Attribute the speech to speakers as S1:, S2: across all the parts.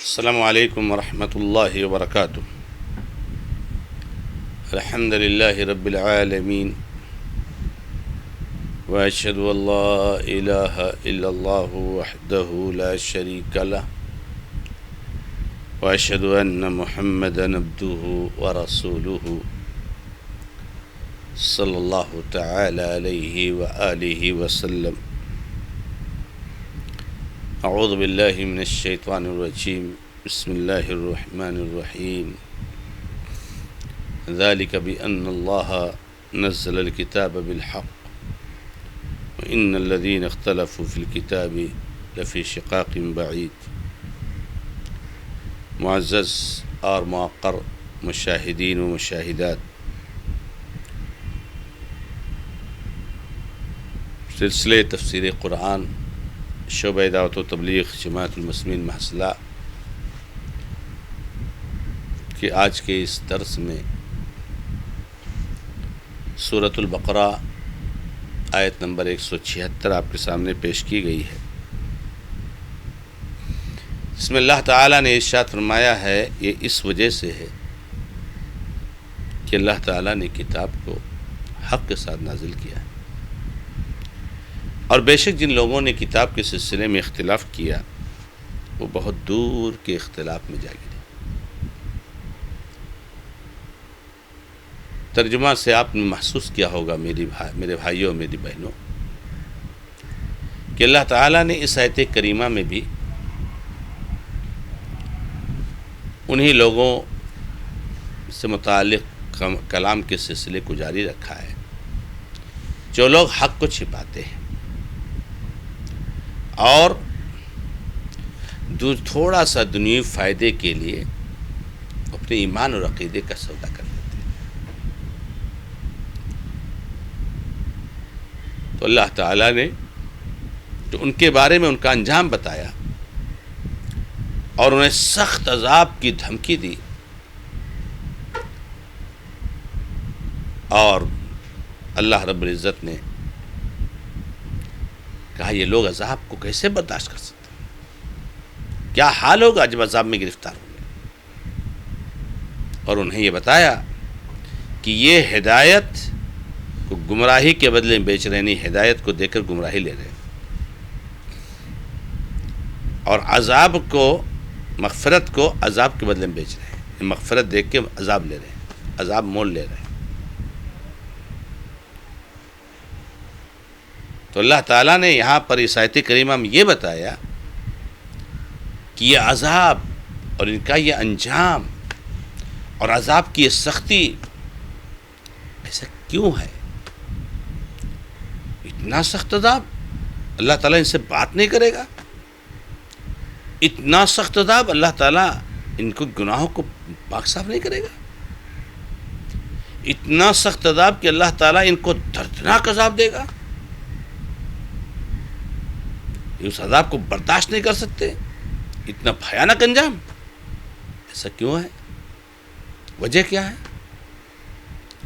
S1: السلام علیکم ورحمۃ اللہ وبرکاتہ۔ الحمد للہ رب العالمین واشہد ان لا الہ الا اللہ وحدہ لا شریک لہ واشہد ان محمدا عبدہ ورسولہ صلی اللہ تعالی علیہ وآلہ وسلم۔ اعوذ باللہ من الشیطان الرجیم، بسم اللہ الرحمن الرحیم۔ ذلک بأن اللہ نزل الکتاب بالحق وإن الذین اختلفوا فی الکتاب لفی شقاق بعید۔ معزز اور معقر مشاہدین و مشاہدات، سلسلے تفسیر قرآن شعبہ دعوت و تبلیغ جماعت المسلمین محصلہ کہ آج کے اس درس میں سورۃ البقرہ آیت نمبر 176 آپ کے سامنے پیش کی گئی ہے۔ اس میں اللہ تعالیٰ نے ارشاد فرمایا ہے، یہ اس وجہ سے ہے کہ اللہ تعالیٰ نے کتاب کو حق کے ساتھ نازل کیا ہے، اور بے شک جن لوگوں نے کتاب کے سلسلے میں اختلاف کیا وہ بہت دور کے اختلاف میں جا گرے۔ ترجمہ سے آپ نے محسوس کیا ہوگا میرے بھائیوں میری بہنوں کہ اللہ تعالیٰ نے اس آیت کریمہ میں بھی انہی لوگوں سے متعلق کلام کے سلسلے کو جاری رکھا ہے جو لوگ حق کو چھپاتے ہیں اور تھوڑا سا دنیوی فائدے کے لیے اپنے ایمان اور عقیدے کا سودا کر دیتے ہیں۔ تو اللہ تعالیٰ نے جو ان کے بارے میں ان کا انجام بتایا اور انہیں سخت عذاب کی دھمکی دی، اور اللہ رب العزت نے کہا یہ لوگ عذاب کو کیسے برداشت کر سکتے ہیں، کیا حال ہوگا جب عذاب میں گرفتار ہوں گے، اور انہیں یہ بتایا کہ یہ ہدایت کو گمراہی کے بدلے میں بیچ رہے، نہیں ہدایت کو دے کر گمراہی لے رہے ہیں، اور عذاب کو مغفرت کو عذاب کے بدلے میں بیچ رہے ہیں، مغفرت دے کے عذاب لے رہے ہیں، عذاب مول لے رہے ہیں۔ تو اللہ تعالیٰ نے یہاں پر اس آیت کریمہ میں یہ بتایا کہ یہ عذاب اور ان کا یہ انجام اور عذاب کی یہ سختی ایسا کیوں ہے، اتنا سخت عذاب اللہ تعالیٰ ان سے بات نہیں کرے گا، اتنا سخت عذاب اللہ تعالیٰ ان کو گناہوں کو پاک صاف نہیں کرے گا، اتنا سخت عذاب کہ اللہ تعالیٰ ان کو دردناک عذاب دے گا، اس عذاب کو برداشت نہیں کر سکتے، اتنا بھیانک انجام ایسا کیوں ہے، وجہ کیا ہے،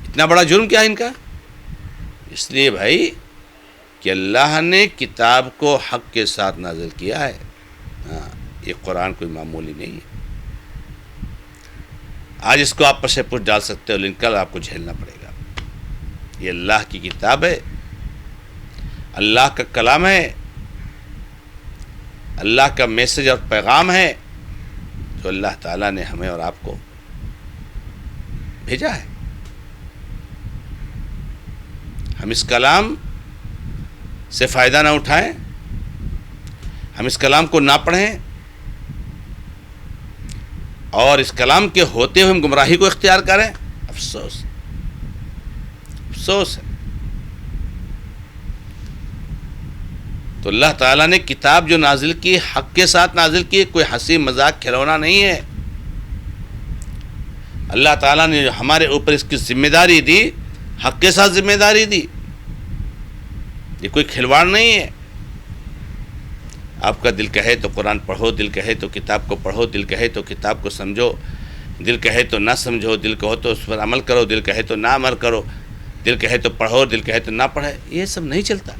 S1: اتنا بڑا جرم کیا ہے ان کا؟ اس لیے بھائی کہ اللہ نے کتاب کو حق کے ساتھ نازل کیا ہے، یہ قرآن کوئی معمولی نہیں ہے، آج اس کو آپ پر سے پوچھ ڈال سکتے ہو لیکن کل آپ کو جھیلنا پڑے گا۔ یہ اللہ کی کتاب ہے، اللہ کا کلام ہے، اللہ کا میسج اور پیغام ہے جو اللہ تعالیٰ نے ہمیں اور آپ کو بھیجا ہے۔ ہم اس کلام سے فائدہ نہ اٹھائیں، ہم اس کلام کو نہ پڑھیں اور اس کلام کے ہوتے ہوئے ہم گمراہی کو اختیار کریں، افسوس افسوس ہے۔ تو اللہ تعالیٰ نے کتاب جو نازل کی حق کے ساتھ نازل کی، کوئی ہنسی مذاق کھلونا نہیں ہے۔ اللہ تعالیٰ نے ہمارے اوپر اس کی ذمہ داری دی، حق کے ساتھ ذمہ داری دی، یہ کوئی کھلواڑ نہیں ہے۔ آپ کا دل کہے تو قرآن پڑھو، دل کہے تو کتاب کو پڑھو، دل کہے تو کتاب کو سمجھو، دل کہے تو نہ سمجھو، دل کہو تو اس پر عمل کرو، دل کہے تو نہ عمل کرو، دل کہے تو پڑھو، دل کہے تو نہ پڑھے، یہ سب نہیں چلتا۔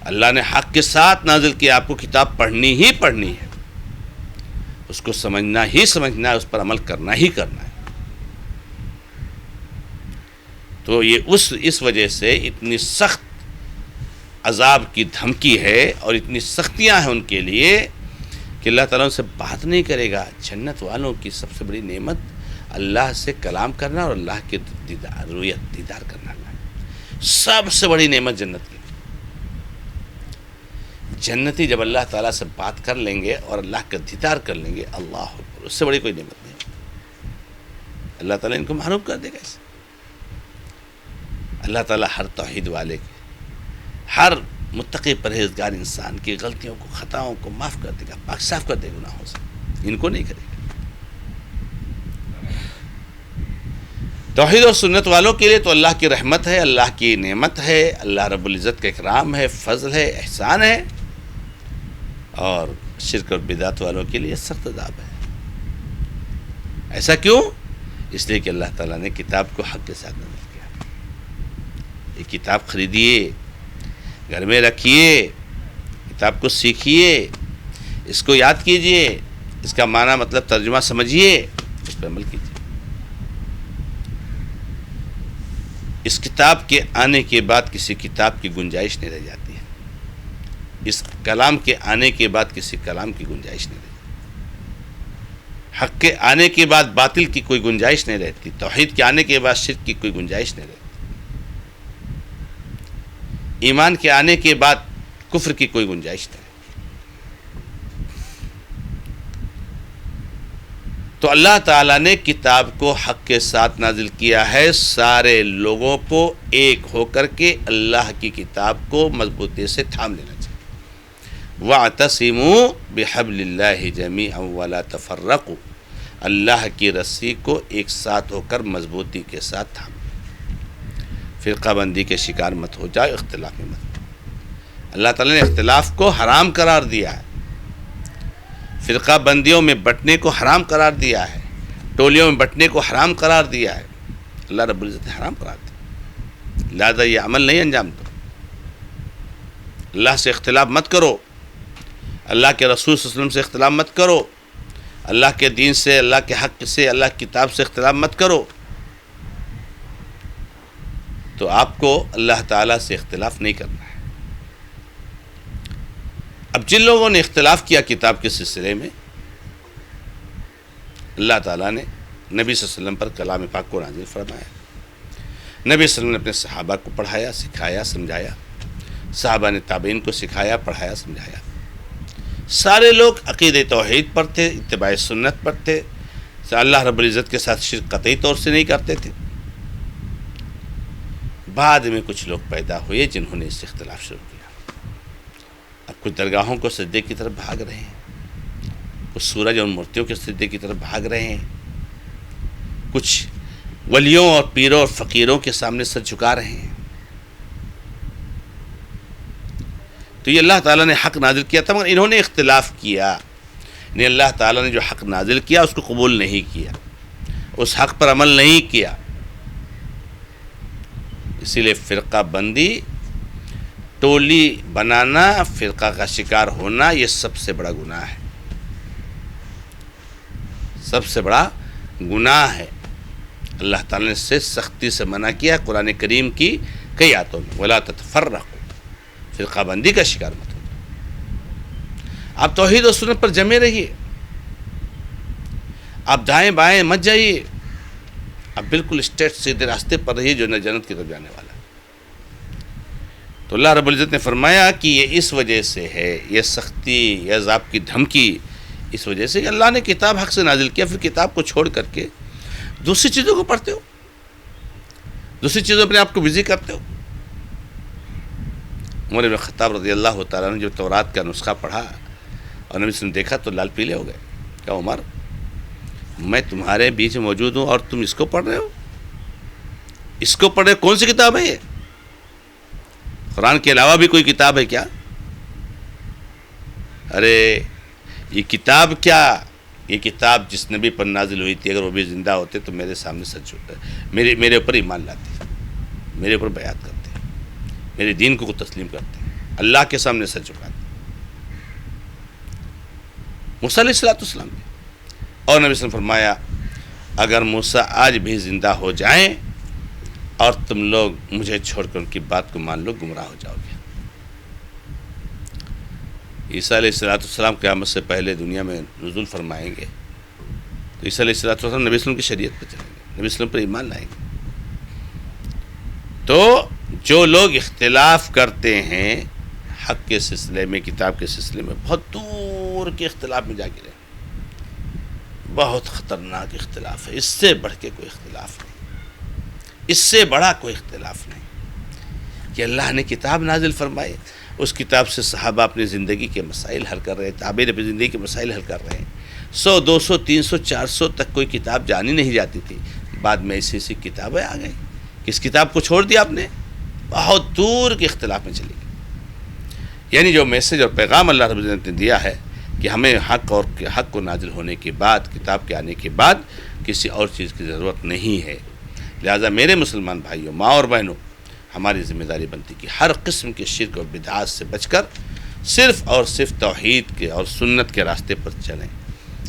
S1: اللہ نے حق کے ساتھ نازل کیا، آپ کو کتاب پڑھنی ہی پڑھنی ہے، اس کو سمجھنا ہی سمجھنا ہے، اس پر عمل کرنا ہی کرنا ہے۔ تو یہ اس وجہ سے اتنی سخت عذاب کی دھمکی ہے اور اتنی سختیاں ہیں ان کے لیے کہ اللہ تعالیٰ ان سے بات نہیں کرے گا۔ جنت والوں کی سب سے بڑی نعمت اللہ سے کلام کرنا اور اللہ کے دیدار کرنا، سب سے بڑی نعمت جنت کی۔ جنتی جب اللہ تعالیٰ سے بات کر لیں گے اور اللہ کا دیدار کر لیں گے، اللہ اکبر، اس سے بڑی کوئی نعمت نہیں۔ اللہ تعالیٰ ان کو محروم کر دے گا اس سے۔ اللہ تعالیٰ ہر توحید والے کے، ہر متقی پرہیزگار انسان کی غلطیوں کو، خطاؤں کو معاف کر دے گا، پاک صاف کر دے گا گناہوں سے، ان کو نہیں کرے گا۔ توحید اور سنت والوں کے لیے تو اللہ کی رحمت ہے، اللہ کی نعمت ہے، اللہ رب العزت کا اکرام ہے، فضل ہے، احسان ہے، اور شرک اور بدعت والوں کے لیے سخت عذاب ہے۔ ایسا کیوں؟ اس لیے کہ اللہ تعالیٰ نے کتاب کو حق کے ساتھ نازل کیا۔ یہ کتاب خریدیے، گھر میں رکھیے، کتاب کو سیکھیے، اس کو یاد کیجیے، اس کا معنی مطلب ترجمہ سمجھیے، اس پر عمل کیجیے۔ اس کتاب کے آنے کے بعد کسی کتاب کی گنجائش نہیں رہ جاتی ہے، اس کلام کے آنے کے بعد کسی کلام کی گنجائش نہیں رہتی، حق کے آنے کے بعد باطل کی کوئی گنجائش نہیں رہتی، توحید کے آنے کے بعد شرک کی کوئی گنجائش نہیں رہتی، ایمان کے آنے کے بعد کفر کی کوئی گنجائش نہیں رہتی۔ تو اللہ تعالیٰ نے کتاب کو حق کے ساتھ نازل کیا ہے، سارے لوگوں کو ایک ہو کر کے اللہ کی کتاب کو مضبوطی سے تھام لینا چاہیے۔ وَاعْتَصِمُوا بِحَبْلِ اللَّهِ جَمِيعًا وَلَا تَفَرَّقُوا، اللہ کی رسی کو ایک ساتھ ہو کر مضبوطی کے ساتھ تھام، فرقہ بندی کے شکار مت ہو جائے، اختلاف میں مت ہو۔ اللہ تعالیٰ نے اختلاف کو حرام قرار دیا ہے، فرقہ بندیوں میں بٹنے کو حرام قرار دیا ہے، ٹولیوں میں بٹنے کو حرام قرار دیا ہے، اللہ رب العزت نے حرام قرار دیا۔ لہذا یہ عمل نہیں انجام دو، اللہ سے اختلاف مت کرو، اللہ کے رسول صلی اللہ علیہ وسلم سے اختلاف مت کرو، اللہ کے دین سے، اللہ کے حق سے، اللہ کی کتاب سے اختلاف مت کرو، تو آپ کو اللہ تعالیٰ سے اختلاف نہیں کرنا ہے۔ اب جن لوگوں نے اختلاف کیا کتاب کے سلسلے میں، اللہ تعالیٰ نے نبی صلی اللہ علیہ وسلم پر کلام پاک کو نازل فرمایا، نبی صلی اللہ علیہ وسلم نے اپنے صحابہ کو پڑھایا، سکھایا، سمجھایا، صحابہ نے تابعین کو سکھایا، پڑھایا، سمجھایا، سارے لوگ عقید توحید پر تھے، اتباع سنت پر تھے، اللہ رب العزت کے ساتھ شرک قطعی طور سے نہیں کرتے تھے۔ بعد میں کچھ لوگ پیدا ہوئے جنہوں نے اس سے اختلاف شروع کیا، اب کچھ درگاہوں کو سجدے کی طرف بھاگ رہے ہیں، کچھ سورج اور مورتیوں کے سجدے کی طرف بھاگ رہے ہیں، کچھ ولیوں اور پیروں اور فقیروں کے سامنے سر جھکا رہے ہیں۔ تو یہ اللہ تعالیٰ نے حق نازل کیا تھا، مگر انہوں نے اختلاف کیا، یعنی اللہ تعالیٰ نے جو حق نازل کیا اس کو قبول نہیں کیا، اس حق پر عمل نہیں کیا، اسی لیے فرقہ بندی، ٹولی بنانا، فرقہ کا شکار ہونا، یہ سب سے بڑا گناہ ہے، سب سے بڑا گناہ ہے۔ اللہ تعالیٰ نے اس سے سختی سے منع کیا قرآن کریم کی کئی آیتوں میں، وَلَا تَتَفَرَّقُوا، فرقہ بندی کا شکار مت ہو۔ آپ توحید و سنت پر جمے رہیے، آپ دائیں بائیں مت جائیے، آپ بالکل اسٹریٹ سیدھے راستے پر رہیے جو جنت کی طرف جانے والا ہے۔ تو اللہ رب العزت نے فرمایا کہ یہ اس وجہ سے ہے، یہ سختی، یہ عذاب کی دھمکی اس وجہ سے کہ اللہ نے کتاب حق سے نازل کیا، پھر کتاب کو چھوڑ کر کے دوسری چیزوں کو پڑھتے ہو، دوسری چیزوں اپنے آپ کو بزی کرتے ہو۔ عمر بن خطاب رضی اللہ تعالیٰ نے جو تورات کا نسخہ پڑھا اور نبی صلی اللہ علیہ وسلم دیکھا تو لال پیلے ہو گئے، کہا عمر میں تمہارے بیچ میں موجود ہوں اور تم اس کو پڑھ رہے ہو، اس کو پڑھ رہے ہو، کون سی کتاب ہے یہ؟ قرآن کے علاوہ بھی کوئی کتاب ہے کیا؟ ارے یہ کتاب کیا، یہ کتاب جس نبی پر نازل ہوئی تھی، اگر وہ بھی زندہ ہوتے تو میرے سامنے سچ ہوتا ہے، میرے اوپر ایمان لاتے، میرے اوپر بیعت کرتے، میرے دین کو تسلیم کرتے، اللہ کے سامنے سر جھکا دیا، موسیٰ علیہ السلام نے. اور نبی صلی اللہ علیہ وسلم فرمایا اگر موسیٰ آج بھی زندہ ہو جائیں اور تم لوگ مجھے چھوڑ کر ان کی بات کو مان لو، گمراہ ہو جاؤ گے. عیسیٰ علیہ السلام قیامت سے پہلے دنیا میں نزول فرمائیں گے تو عیسیٰ علیہ السلام نبی صلی اللہ علیہ وسلم کی شریعت پہ چلیں گے، نبی صلی اللہ علیہ وسلم پر ایمان لائیں گے. تو جو لوگ اختلاف کرتے ہیں حق کے سلسلے میں، کتاب کے سلسلے میں، بہت دور کے اختلاف میں جا گرے. بہت خطرناک اختلاف ہے، اس سے بڑھ کے کوئی اختلاف نہیں، اس سے بڑا کوئی اختلاف نہیں کہ اللہ نے کتاب نازل فرمائی، اس کتاب سے صحابہ اپنی زندگی کے مسائل حل کر رہے ہیں، تابعین اپنی زندگی کے مسائل حل کر رہے ہیں. 100 200 300 400 تک کوئی کتاب جانی نہیں جاتی تھی، بعد میں ایسی کتابیں آ گئیں. کس کتاب کو چھوڑ دیا آپ نے؟ بہت دور کے اختلاف میں چلی گئی. یعنی جو میسج اور پیغام اللہ رب العزت نے دیا ہے کہ ہمیں حق کو نازل ہونے کے بعد، کتاب کے آنے کے بعد کسی اور چیز کی ضرورت نہیں ہے. لہٰذا میرے مسلمان بھائیوں، ماں اور بہنوں، ہماری ذمہ داری بنتی کہ ہر قسم کے شرک اور بدعات سے بچ کر صرف اور صرف توحید کے اور سنت کے راستے پر چلیں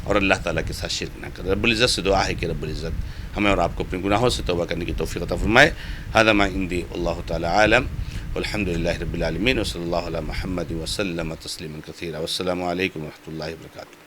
S1: اور اللہ تعالیٰ کے ساتھ شرک نہ کریں. رب العزت سے دعا ہے کہ رب العزت ہمیں اور آپ کو اپنے گناہوں سے توبہ کرنے کی توفیق عطا فرمائے. ھذا ما عندی واللہ تعالی عالم والحمد للہ رب العالمین وصلی اللہ علی محمد وسلم تسلیما کثیرا. والسلام علیکم ورحمۃ اللہ وبرکاتہ.